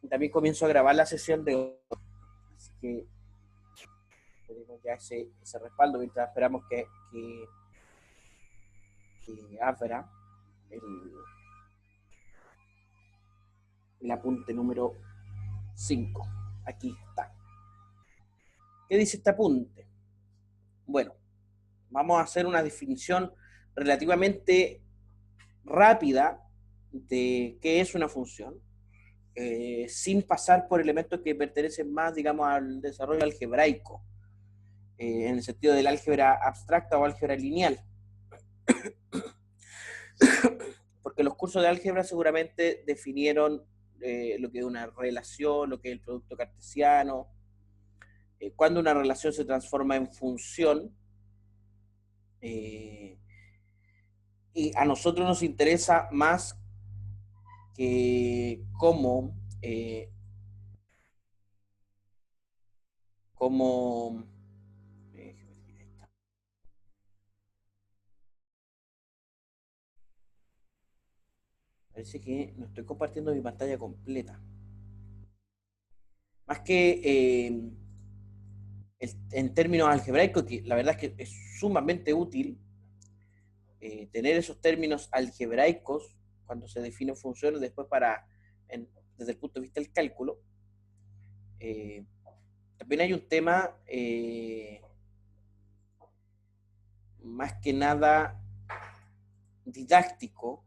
También comienzo a grabar la sesión de hoy, así que tenemos ya ese respaldo mientras esperamos que abra el, el apunte número 5. Aquí está. ¿Qué dice este apunte? Bueno, vamos a hacer una definición relativamente rápida de qué es una función, sin pasar por elementos que pertenecen más, digamos, al desarrollo algebraico, en el sentido del álgebra abstracta o álgebra lineal. Porque los cursos de álgebra seguramente definieron lo que es una relación, lo que es el producto cartesiano, cuando una relación se transforma en función, y a nosotros nos interesa más que cómo parece que no estoy compartiendo mi pantalla completa. Más que en términos algebraicos, que la verdad es que es sumamente útil tener esos términos algebraicos cuando se definen funciones después desde el punto de vista del cálculo. También hay un tema más que nada didáctico,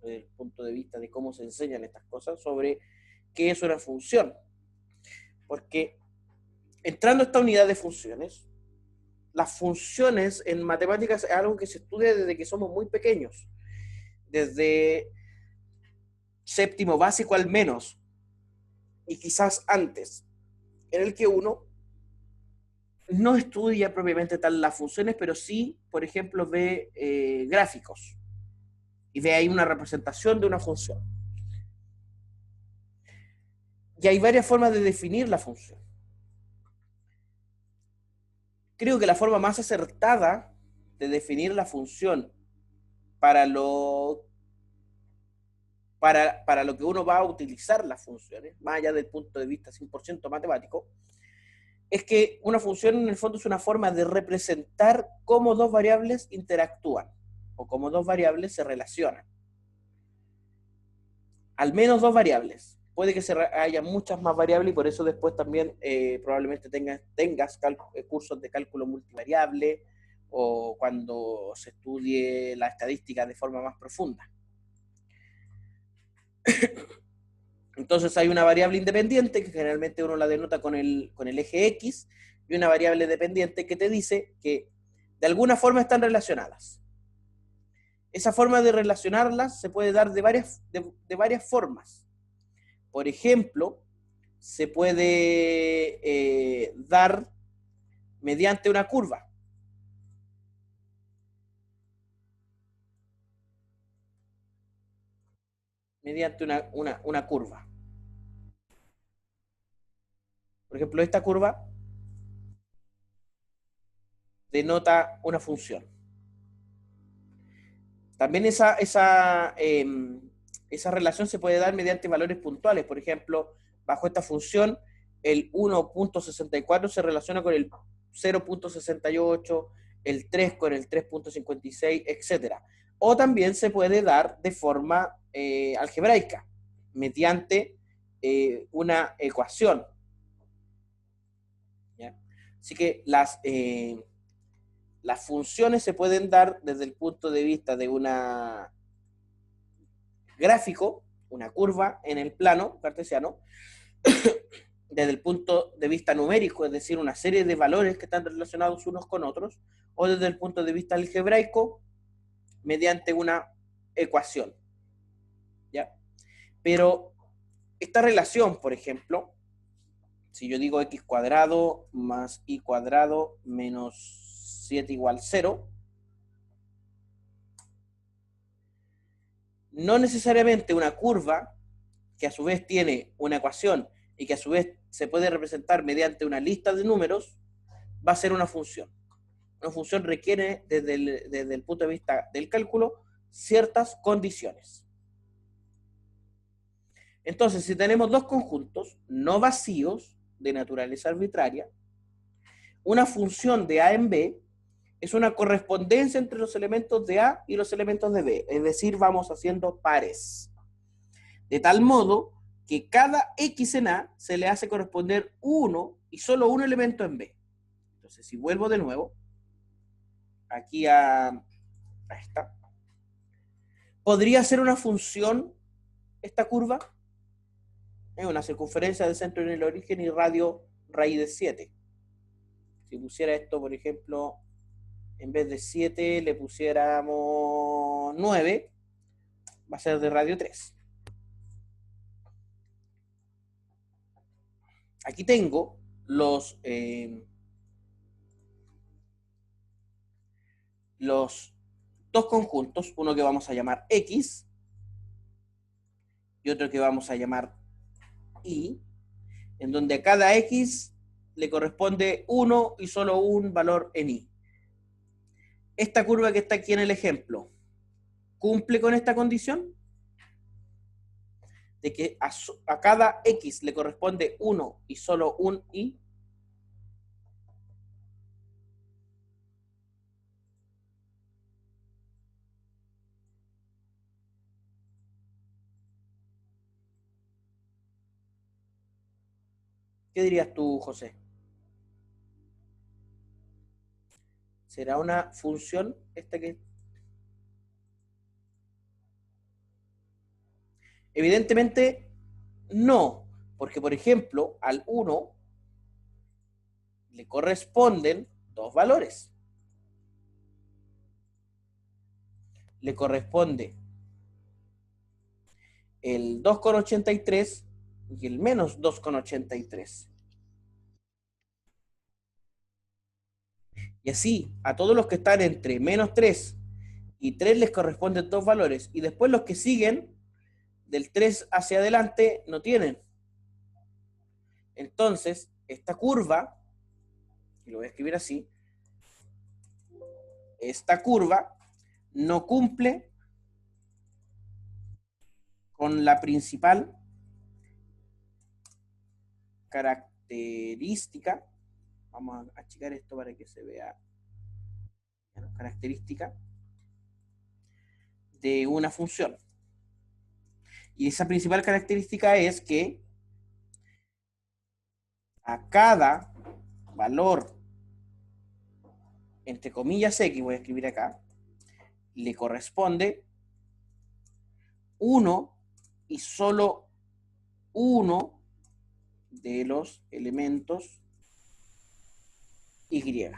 desde el punto de vista de cómo se enseñan estas cosas, sobre qué es una función. Porque entrando a esta unidad de funciones, las funciones en matemáticas es algo que se estudia desde que somos muy pequeños, desde séptimo básico al menos, y quizás antes, en el que uno no estudia propiamente tal las funciones, pero sí, por ejemplo, ve gráficos y ve ahí una representación de una función. Y hay varias formas de definir la función. Creo que la forma más acertada de definir la función para para lo que uno va a utilizar las funciones, más allá del punto de vista 100% matemático, es que una función en el fondo es una forma de representar cómo dos variables interactúan o cómo dos variables se relacionan. Al menos dos variables. Puede que haya muchas más variables y por eso después también probablemente tengas cursos de cálculo multivariable o cuando se estudie la estadística de forma más profunda. Entonces hay una variable independiente que generalmente uno la denota con el eje X y una variable dependiente que te dice que de alguna forma están relacionadas. Esa forma de relacionarlas se puede dar de varias formas. Por ejemplo, se puede dar mediante una curva. Mediante una curva. Por ejemplo, esta curva denota una función. También esa relación se puede dar mediante valores puntuales. Por ejemplo, bajo esta función, el 1.64 se relaciona con el 0.68, el 3 con el 3.56, etc. O también se puede dar de forma algebraica, mediante una ecuación. ¿Ya? Así que las funciones se pueden dar desde el punto de vista de una gráfico, una curva en el plano cartesiano, desde el punto de vista numérico, es decir, una serie de valores que están relacionados unos con otros, o desde el punto de vista algebraico, mediante una ecuación. ¿Ya? Pero esta relación, por ejemplo, si yo digo x cuadrado más y cuadrado menos 7 igual 0, no necesariamente una curva que a su vez tiene una ecuación y que a su vez se puede representar mediante una lista de números, va a ser una función. Una función requiere, desde el punto de vista del cálculo, ciertas condiciones. Entonces, si tenemos dos conjuntos no vacíos de naturaleza arbitraria, una función de A en B es una correspondencia entre los elementos de A y los elementos de B, es decir, vamos haciendo pares. De tal modo que cada X en A se le hace corresponder uno y solo un elemento en B. Entonces, si vuelvo de nuevo, aquí a esta, ¿podría ser una función esta curva? Es una circunferencia del centro en el origen y radio raíz de 7. Si pusiera esto, por ejemplo, en vez de 7 le pusiéramos 9, va a ser de radio 3. Aquí tengo los dos conjuntos, uno que vamos a llamar X y otro que vamos a llamar Y, en donde a cada X le corresponde uno y solo un valor en Y. Esta curva que está aquí en el ejemplo, ¿cumple con esta condición? De que a cada X le corresponde uno y solo un Y. ¿Qué dirías tú, José? ¿Será una función esta que...? Evidentemente, no, porque por ejemplo, al 1 le corresponden dos valores. Le corresponde el 2,83 y el menos 2,83. Y así, a todos los que están entre menos 3 y 3 les corresponden dos valores. Y después los que siguen, del 3 hacia adelante, no tienen. Entonces, esta curva, y lo voy a escribir así, esta curva no cumple con la principal característica. Vamos a achicar esto para que se vea. Característica de una función. Y esa principal característica es que a cada valor, entre comillas X, voy a escribir acá, le corresponde uno y solo uno de los elementos Y.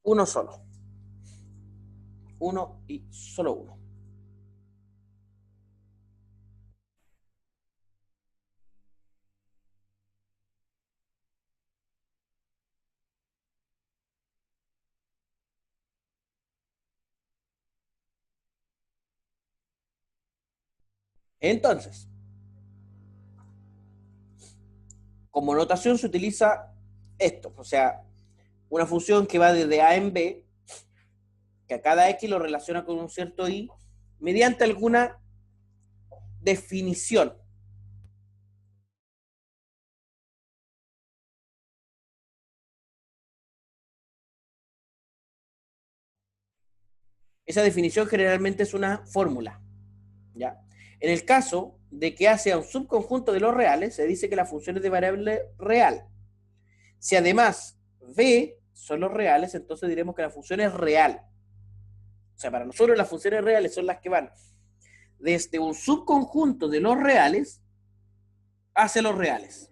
Uno solo. Uno y solo uno. Entonces, como notación se utiliza esto, o sea, una función que va desde A en B, que a cada X lo relaciona con un cierto Y, mediante alguna definición. Esa definición generalmente es una fórmula, ¿ya? En el caso de que A sea un subconjunto de los reales, se dice que la función es de variable real. Si además B son los reales, entonces diremos que la función es real. O sea, para nosotros las funciones reales son las que van desde un subconjunto de los reales hacia los reales.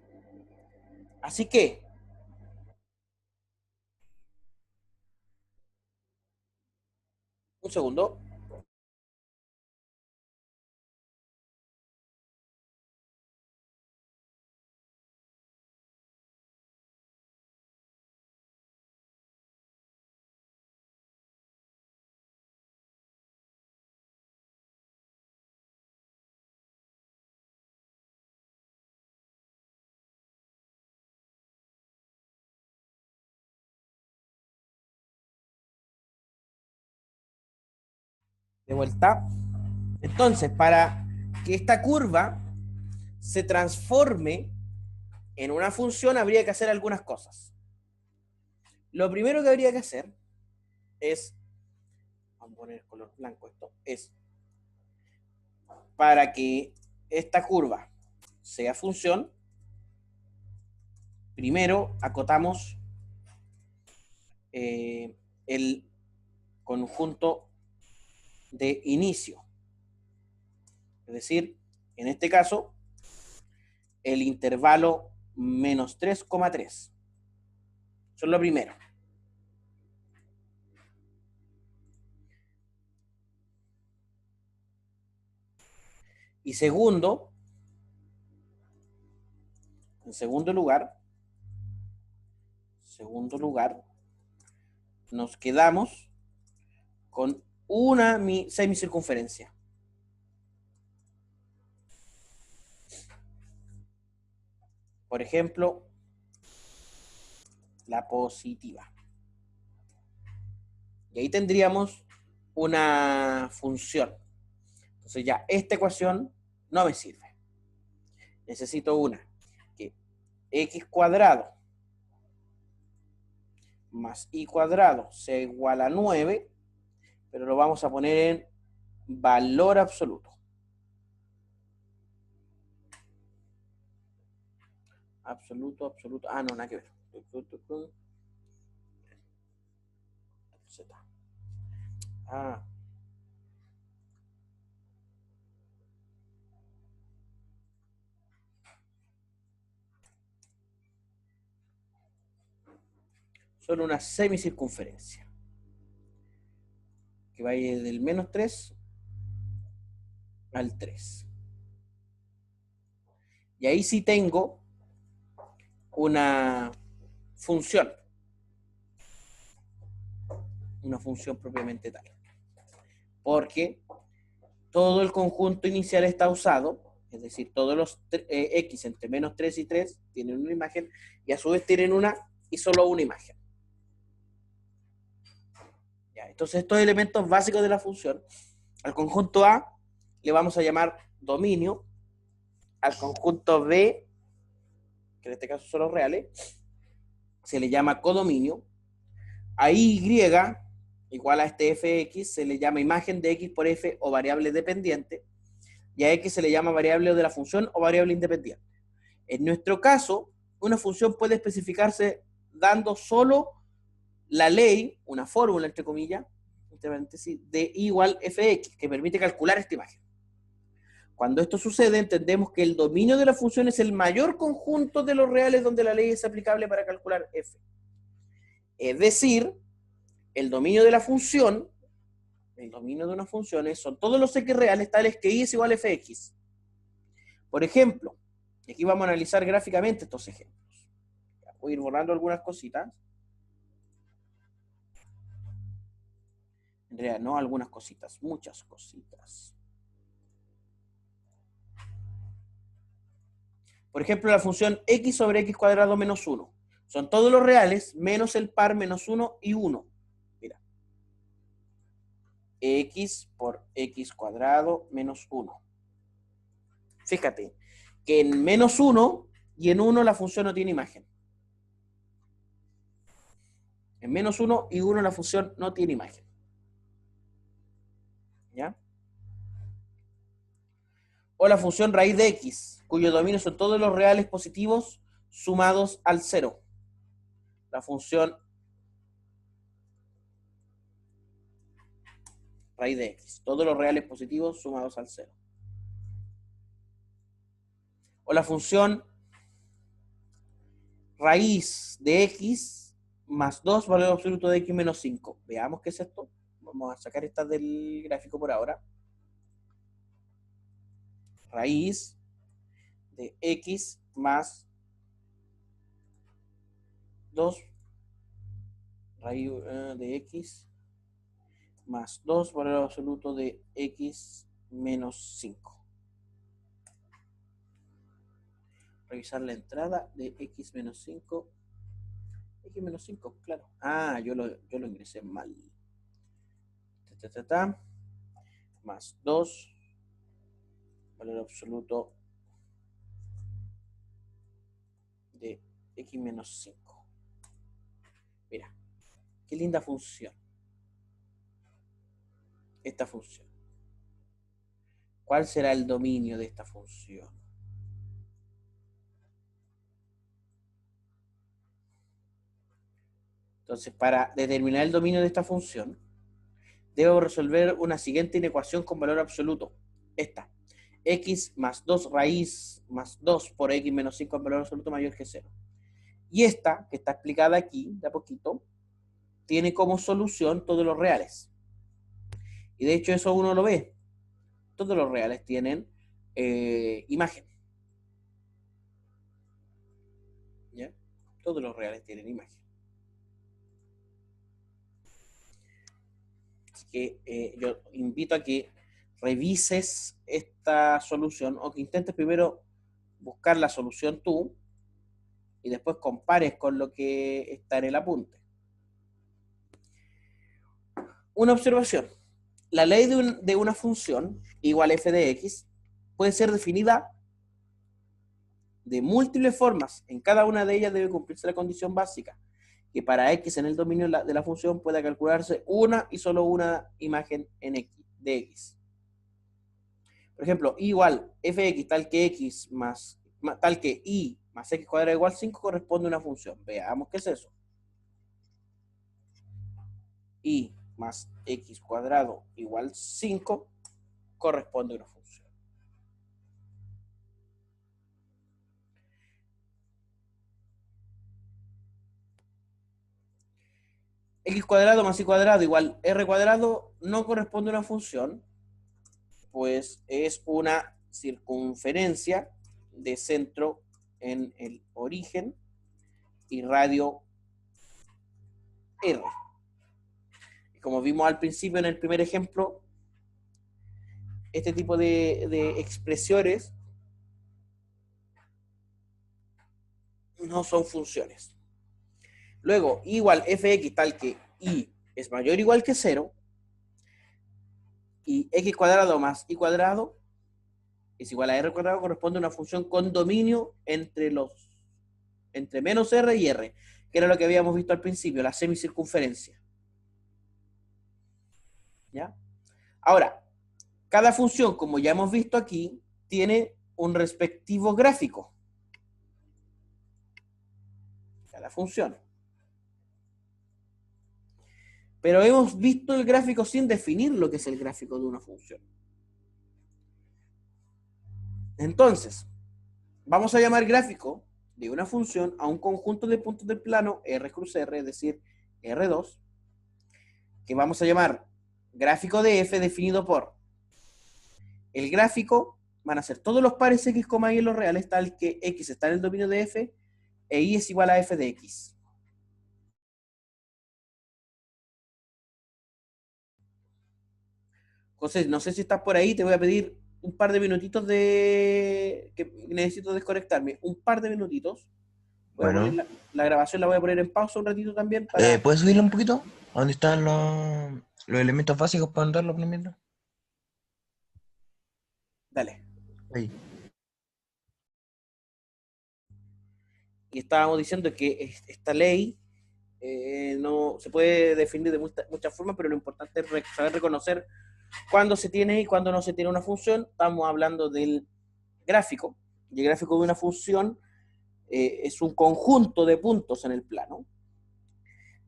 Así que, un segundo. De vuelta. Entonces, para que esta curva se transforme en una función, habría que hacer algunas cosas. Lo primero que habría que hacer es, vamos a poner color blanco esto, es para que esta curva sea función, primero acotamos el conjunto de inicio. Es decir, en este caso, el intervalo menos 3,3. Eso es lo primero. Y segundo, en segundo lugar, nos quedamos con una semicircunferencia. Por ejemplo, la positiva. Y ahí tendríamos una función. Entonces ya esta ecuación no me sirve. Necesito una que x cuadrado más y cuadrado sea igual a 9, pero lo vamos a poner en valor absoluto. Absoluto. Ah, no, nada que ver. Z. Ah. Son una semicircunferencia que va a ir del menos 3 al 3. Y ahí sí tengo una función propiamente tal. Porque todo el conjunto inicial está usado, es decir, todos los x entre menos 3 y 3 tienen una imagen y a su vez tienen una y solo una imagen. Ya, entonces estos elementos básicos de la función, al conjunto A le vamos a llamar dominio, al conjunto B, que en este caso son los reales, se le llama codominio, a Y igual a este fx se le llama imagen de x por f o variable dependiente, y a x se le llama variable de la función o variable independiente. En nuestro caso, una función puede especificarse dando solo la ley, una fórmula entre comillas, entre paréntesis, de y igual fx, que permite calcular esta imagen. Cuando esto sucede, entendemos que el dominio de la función es el mayor conjunto de los reales donde la ley es aplicable para calcular f. Es decir, el dominio de la función, el dominio de una función son todos los x reales tales que y es igual a fx. Por ejemplo, aquí vamos a analizar gráficamente estos ejemplos. Voy a ir borrando algunas cositas. En realidad, no algunas cositas, muchas cositas. Por ejemplo, la función x sobre x cuadrado menos 1. Son todos los reales menos el par menos 1 y 1. Mira. X por x cuadrado menos 1. Fíjate que en menos 1 y en 1 la función no tiene imagen. En menos 1 y 1 la función no tiene imagen. ¿Ya? O la función raíz de x, cuyo dominio son todos los reales positivos sumados al 0. La función raíz de x, todos los reales positivos sumados al 0. O la función raíz de x más 2 valor absoluto de x menos 5. Veamos qué es esto. Vamos a sacar esta del gráfico por ahora. Raíz de x más 2 raíz de x más 2 valor absoluto de x menos 5. Revisar la entrada de x menos 5. X menos 5, claro. Ah, yo lo ingresé mal. más 2, valor absoluto de x menos 5. Mira, qué linda función. Esta función. ¿Cuál será el dominio de esta función? Entonces, para determinar el dominio de esta función, debo resolver una siguiente inecuación con valor absoluto. Esta. X más 2 raíz más 2 por x menos 5 en valor absoluto mayor que 0. Y esta, que está explicada aquí, de a poquito, tiene como solución todos los reales. Y de hecho eso uno lo ve. Todos los reales tienen imagen. ¿Ya? Todos los reales tienen imagen. Así que yo invito a que revises esta solución o que intentes primero buscar la solución tú y después compares con lo que está en el apunte. Una observación. La ley de una función igual a f de x puede ser definida de múltiples formas. En cada una de ellas debe cumplirse la condición básica, que para x en el dominio de la función pueda calcularse una y solo una imagen en x, de x. Por ejemplo, igual fx tal que x más tal que y más x cuadrado igual 5 corresponde a una función. Veamos qué es eso. Y más x cuadrado igual 5 corresponde a una función. X cuadrado más y cuadrado igual r cuadrado no corresponde a una función, pues es una circunferencia de centro en el origen y radio r. Y como vimos al principio en el primer ejemplo, este tipo de expresiones no son funciones. Luego, igual fx tal que y es mayor o igual que 0 y x cuadrado más y cuadrado es igual a r cuadrado corresponde a una función con dominio entre menos r y r, que era lo que habíamos visto al principio, la semicircunferencia. ¿Ya? Ahora, cada función, como ya hemos visto aquí, tiene un respectivo gráfico. Cada función. Pero hemos visto el gráfico sin definir lo que es el gráfico de una función. Entonces, vamos a llamar gráfico de una función a un conjunto de puntos del plano R cruz R, es decir, R2, que vamos a llamar gráfico de f definido por el gráfico, van a ser todos los pares x, y en los reales, tal que x está en el dominio de f e y es igual a f de x. José, no sé si estás por ahí, te voy a pedir un par de minutitos que necesito desconectarme, un par de minutitos. Voy a poner Bueno, la grabación, la voy a poner en pausa un ratito también para... ¿puedes subirlo un poquito? ¿A ¿Dónde están los elementos básicos para andarlo primero? Dale. Ahí. Y estábamos diciendo que esta ley no se puede definir de muchas formas, pero lo importante es saber reconocer cuándo se tiene y cuándo no se tiene una función. Estamos hablando del gráfico, y el gráfico de una función es un conjunto de puntos en el plano,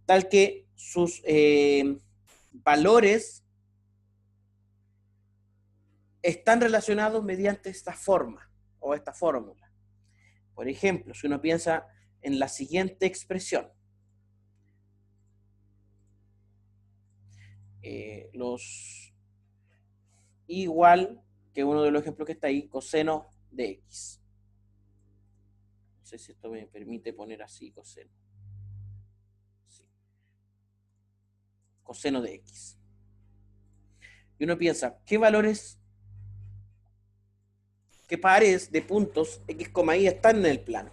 tal que sus valores están relacionados mediante esta forma o esta fórmula. Por ejemplo, si uno piensa en la siguiente expresión, los igual que uno de los ejemplos que está ahí, coseno de x. No sé si esto me permite poner así coseno. Sí. Coseno de x. Y uno piensa, ¿qué valores, qué pares de puntos x, y están en el plano?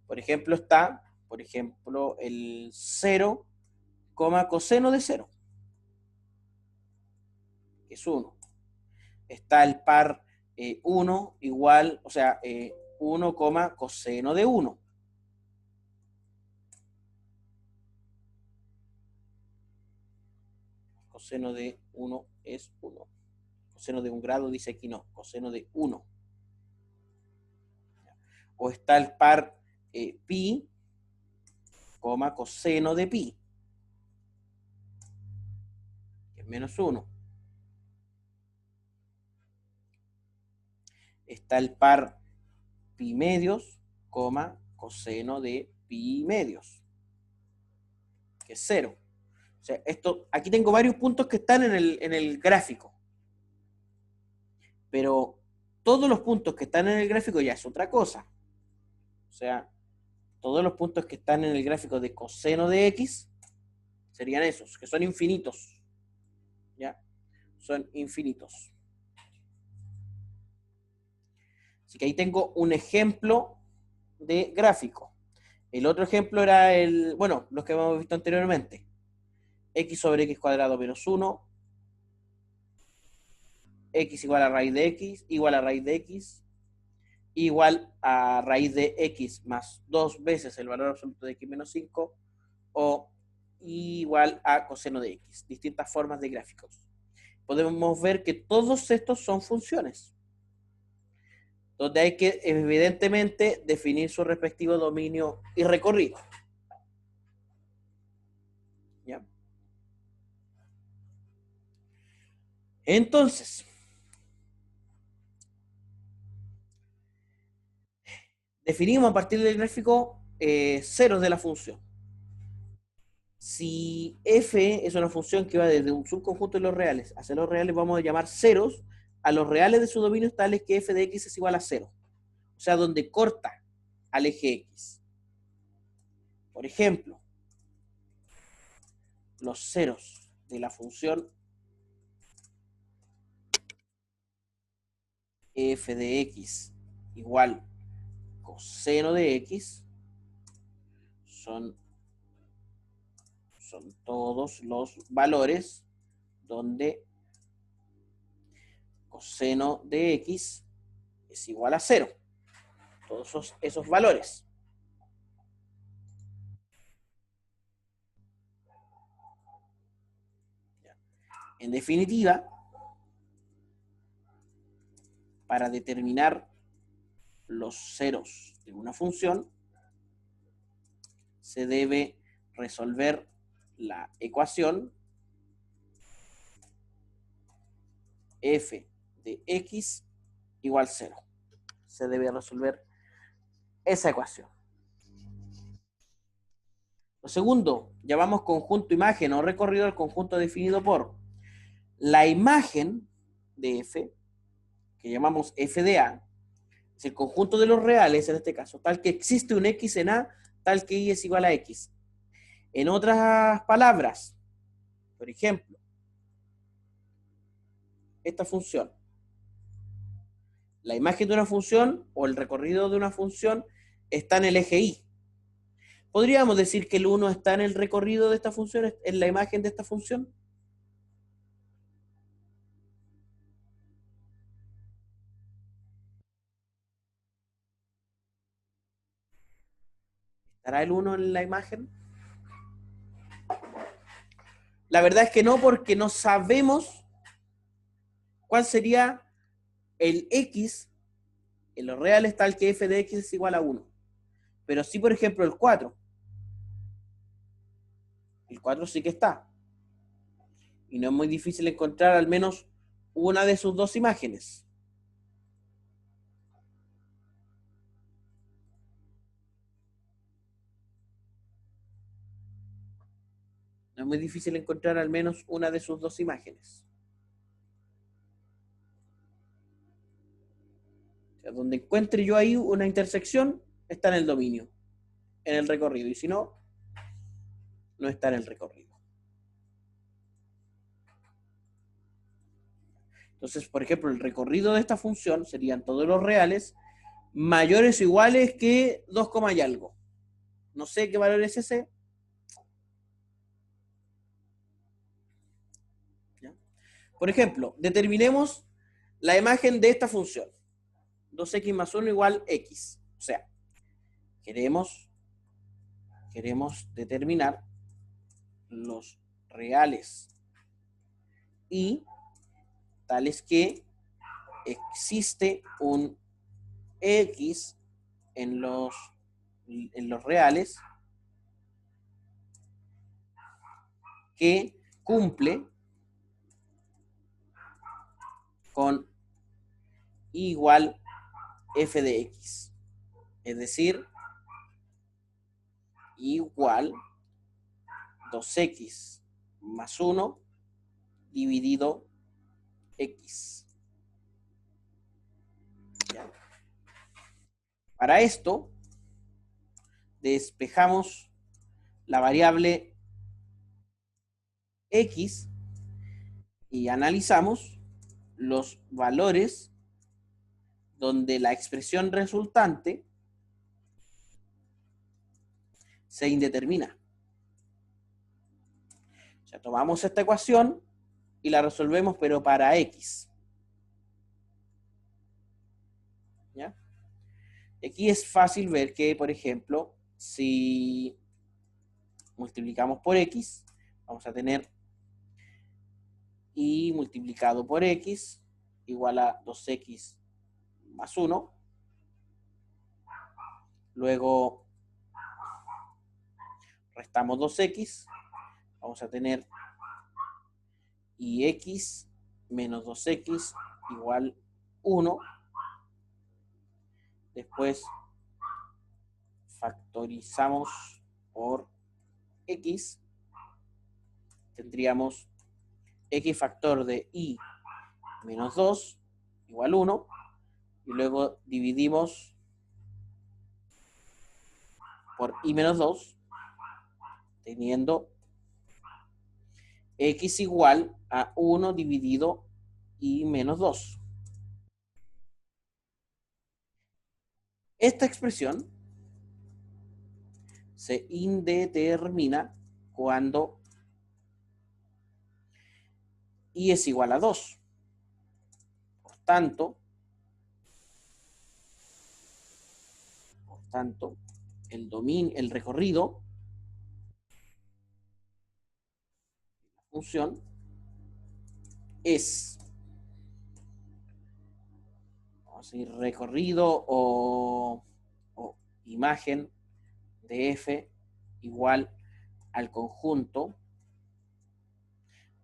Por ejemplo, está, el 0, coseno de 0. es 1. Está el par 1 igual, o sea, 1, coseno de 1. Coseno de 1 es 1. Coseno de 1 grado dice aquí no, coseno de 1. O está el par pi, coseno de pi, que es menos 1. Está el par pi medios, coseno de pi medios, que es 0. O sea, aquí tengo varios puntos que están en el gráfico. Pero todos los puntos que están en el gráfico ya es otra cosa. O sea, todos los puntos que están en el gráfico de coseno de x serían esos, que son infinitos. ¿Ya? Son infinitos. Así que ahí tengo un ejemplo de gráfico. El otro ejemplo era los que hemos visto anteriormente. X sobre x cuadrado menos 1, x igual a raíz de x, igual a raíz de x, igual a raíz de x más 2 veces el valor absoluto de x menos 5, o igual a coseno de x. Distintas formas de gráficos. Podemos ver que todos estos son funciones, donde hay que evidentemente definir su respectivo dominio y recorrido. ¿Ya? Entonces, definimos a partir del gráfico ceros de la función. Si f es una función que va desde un subconjunto de los reales hacia los reales, vamos a llamar ceros a los reales de su dominio tales que f de x es igual a 0. O sea, donde corta al eje x. Por ejemplo, los ceros de la función f de x igual coseno de x son todos los valores donde coseno de x es igual a 0. Todos esos valores. En definitiva, para determinar los ceros de una función, se debe resolver la ecuación f de x igual 0. Se debe resolver esa ecuación. Lo segundo, llamamos conjunto imagen o recorrido del conjunto definido por la imagen de f, que llamamos f de a, es el conjunto de los reales en este caso, tal que existe un x en a, tal que y es igual a x. En otras palabras, por ejemplo, esta función, la imagen de una función o el recorrido de una función está en el eje y. ¿Podríamos decir que el 1 está en el recorrido de esta función, en la imagen de esta función? ¿Estará el 1 en la imagen? La verdad es que no, porque no sabemos cuál sería el x en los reales tal que f de x es igual a 1. Pero sí, por ejemplo, el 4. El 4 sí que está. Y no es muy difícil encontrar al menos una de sus dos imágenes. No es muy difícil encontrar al menos una de sus dos imágenes. O sea, donde encuentre yo ahí una intersección, está en el dominio, en el recorrido. Y si no, no está en el recorrido. Entonces, por ejemplo, el recorrido de esta función serían todos los reales mayores o iguales que 2, y algo. No sé qué valor es ese. ¿Ya? Por ejemplo, determinemos la imagen de esta función. 2x más 1 igual x. O sea, queremos determinar los reales y tales que existe un x en los reales que cumple con igual f de x. Es decir, igual 2x más 1 dividido x. ¿Ya? Para esto, despejamos la variable x y analizamos los valores donde la expresión resultante se indetermina. O sea, tomamos esta ecuación y la resolvemos, pero para x. ¿Ya? Aquí es fácil ver que, por ejemplo, si multiplicamos por x, vamos a tener y multiplicado por x igual a 2x más 1. Luego restamos 2x, vamos a tener y x menos 2x igual 1. Después factorizamos por x, tendríamos x factor de y menos 2 igual 1, y luego dividimos por y menos 2, teniendo x igual a 1 dividido y menos 2. Esta expresión se indetermina cuando y es igual a 2. Por tanto, el recorrido de la función es, vamos a decir, recorrido o imagen de f igual al conjunto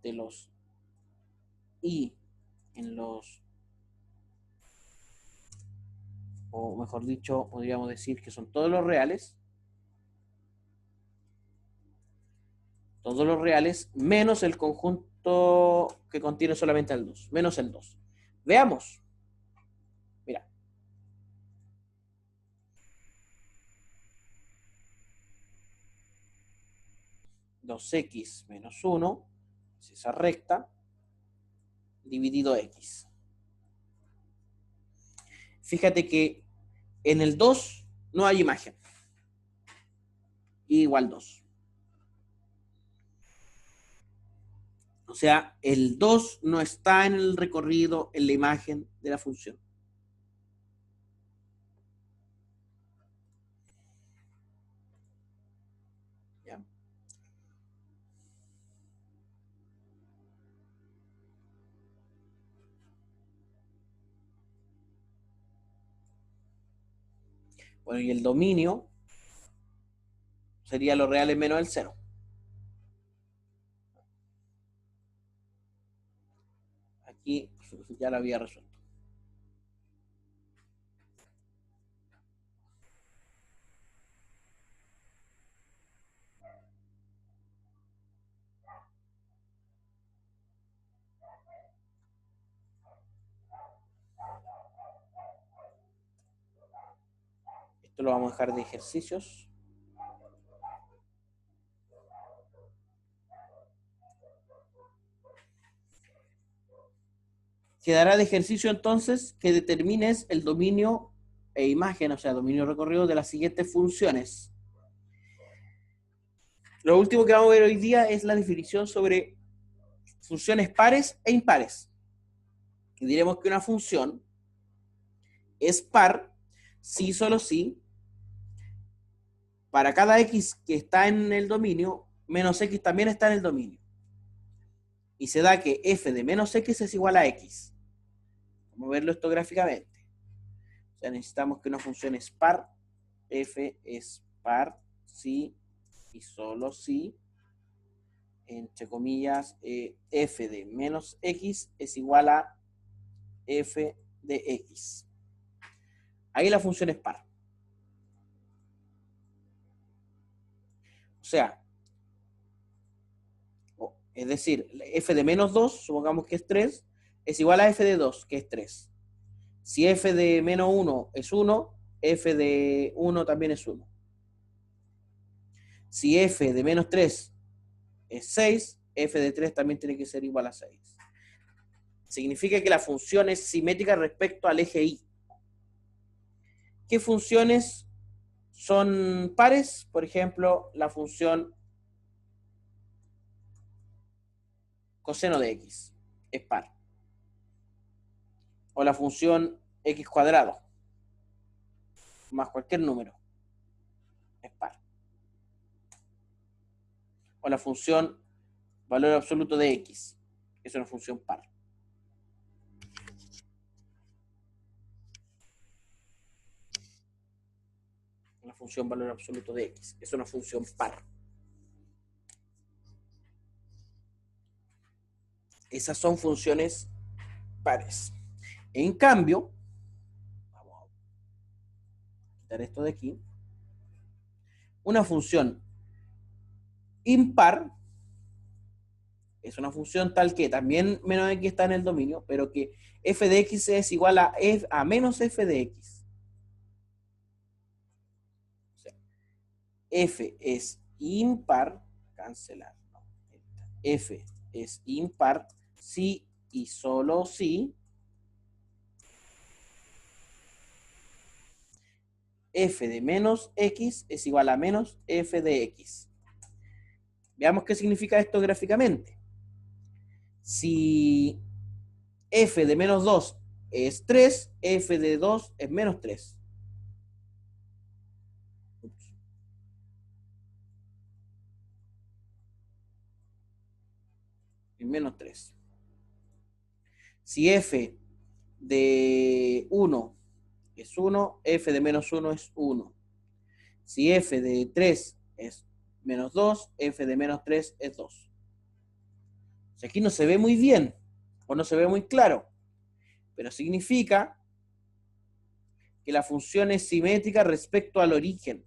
de los y en los, o mejor dicho, podríamos decir que son todos los reales menos el conjunto que contiene solamente el 2, menos el 2. Veamos. Mira. Dos x menos 1 es esa recta dividido x. Fíjate que en el 2 no hay imagen. Y igual 2. O sea, el 2 no está en el recorrido, en la imagen de la función. ¿Ya? Bueno, y el dominio sería los reales menos el 0. Aquí ya lo había resuelto. Esto lo vamos a dejar de ejercicios. Quedará de ejercicio entonces que determines el dominio e imagen, o sea, dominio recorrido de las siguientes funciones. Lo último que vamos a ver hoy día es la definición sobre funciones pares e impares. Y diremos que una función es par si solo si para cada x que está en el dominio, menos x también está en el dominio. Y se da que f de menos x es igual a x. Vamos a verlo esto gráficamente. O sea, necesitamos que una función es par, f es par si y solo si, entre comillas, f de menos x es igual a f de x. Ahí la función es par. O sea, es decir, f de menos 2, supongamos que es 3, es igual a f de 2, que es 3. Si f de menos 1 es 1, f de 1 también es 1. Si f de menos 3 es 6, f de 3 también tiene que ser igual a 6. Significa que la función es simétrica respecto al eje y. ¿Qué funciones son pares? Por ejemplo, la función coseno de x es par. O la función x cuadrado más cualquier número es par. O la función valor absoluto de x es una función par. La función valor absoluto de x es una función par. Esas son funciones pares. En cambio, vamos a quitar esto de aquí, una función impar es una función tal que también menos x está en el dominio, pero que f de x es igual a menos f de x. O sea, f es impar, cancelar, no, f es impar si y solo si f de menos x es igual a menos f de x. Veamos qué significa esto gráficamente. Si f de menos 2 es 3, f de 2 es menos 3. Ups. Es menos 3. Si f de 1 es 1, f de menos 1 es 1. Si f de 3 es menos 2, f de menos 3 es 2. O sea, aquí no se ve muy bien, o no se ve muy claro, pero significa que la función es simétrica respecto al origen.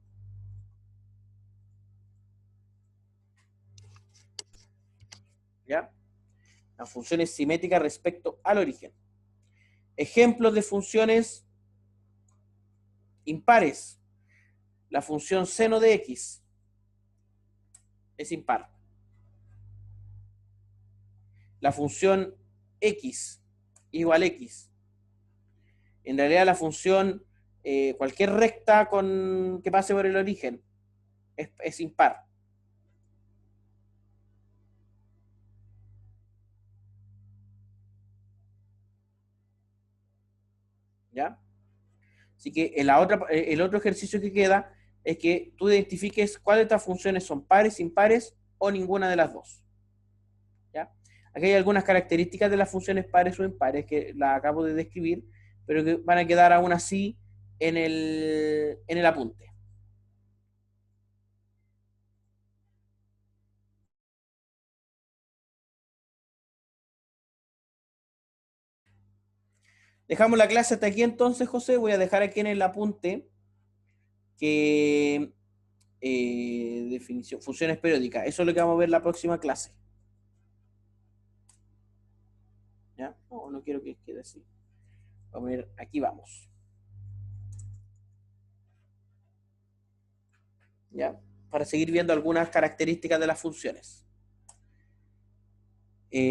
¿Ya? La función es simétrica respecto al origen. Ejemplos de funciones impares. La función seno de x es impar. La función x igual a x. En realidad la función cualquier recta que pase por el origen es impar. ¿Ya? Así que el otro ejercicio que queda es que tú identifiques cuáles de estas funciones son pares, impares o ninguna de las dos. ¿Ya? Aquí hay algunas características de las funciones pares o impares que las acabo de describir, pero que van a quedar aún así en el apunte. Dejamos la clase hasta aquí entonces, José. Voy a dejar aquí en el apunte que definición, funciones periódicas. Eso es lo que vamos a ver la próxima clase. ¿Ya? No, no quiero que quede así. Vamos a ver, aquí vamos. ¿Ya? Para seguir viendo algunas características de las funciones.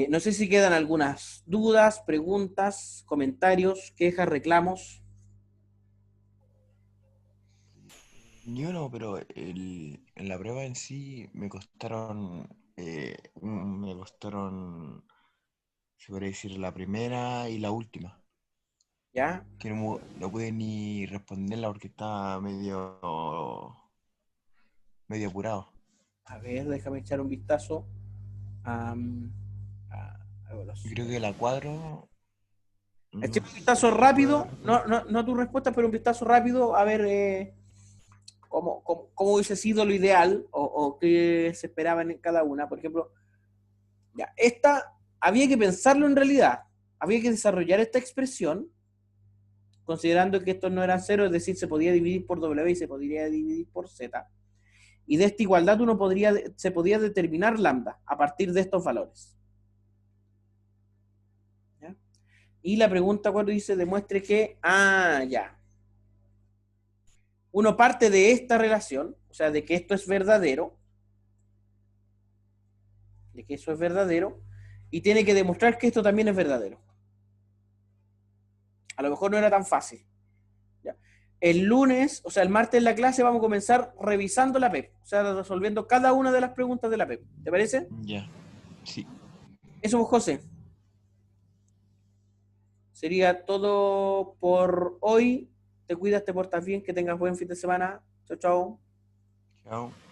No sé si quedan algunas dudas, preguntas, comentarios, quejas, reclamos. Ni uno, pero en la prueba en sí me costaron se podría decir la primera y la última. ¿Ya? Que no pude ni responderla porque estaba medio apurado. A ver, déjame echar un vistazo a, a Yo creo evaluación. que la cuadro, Echar no un vistazo sé si puedo rápido, responder. no tu respuesta, pero un vistazo rápido a ver cómo hubiese sido lo ideal o qué se esperaba en cada una. Por ejemplo, ya, esta había que pensarlo en realidad, había que desarrollar esta expresión considerando que estos no eran cero, es decir, se podía dividir por W y se podría dividir por Z. Y de esta igualdad se podía determinar lambda a partir de estos valores. ¿Ya? Y la pregunta 4 dice, demuestre que, ya. Uno parte de esta relación, o sea, de que esto es verdadero, de que eso es verdadero, y tiene que demostrar que esto también es verdadero. A lo mejor no era tan fácil. ¿Ya? El lunes, o sea, el martes en la clase vamos a comenzar revisando la PEP, o sea, resolviendo cada una de las preguntas de la PEP. ¿Te parece? Ya, sí. Eso, pues, José. Sería todo por hoy. Te cuidas, te portas bien, que tengas buen fin de semana. Chao, chao. Chao.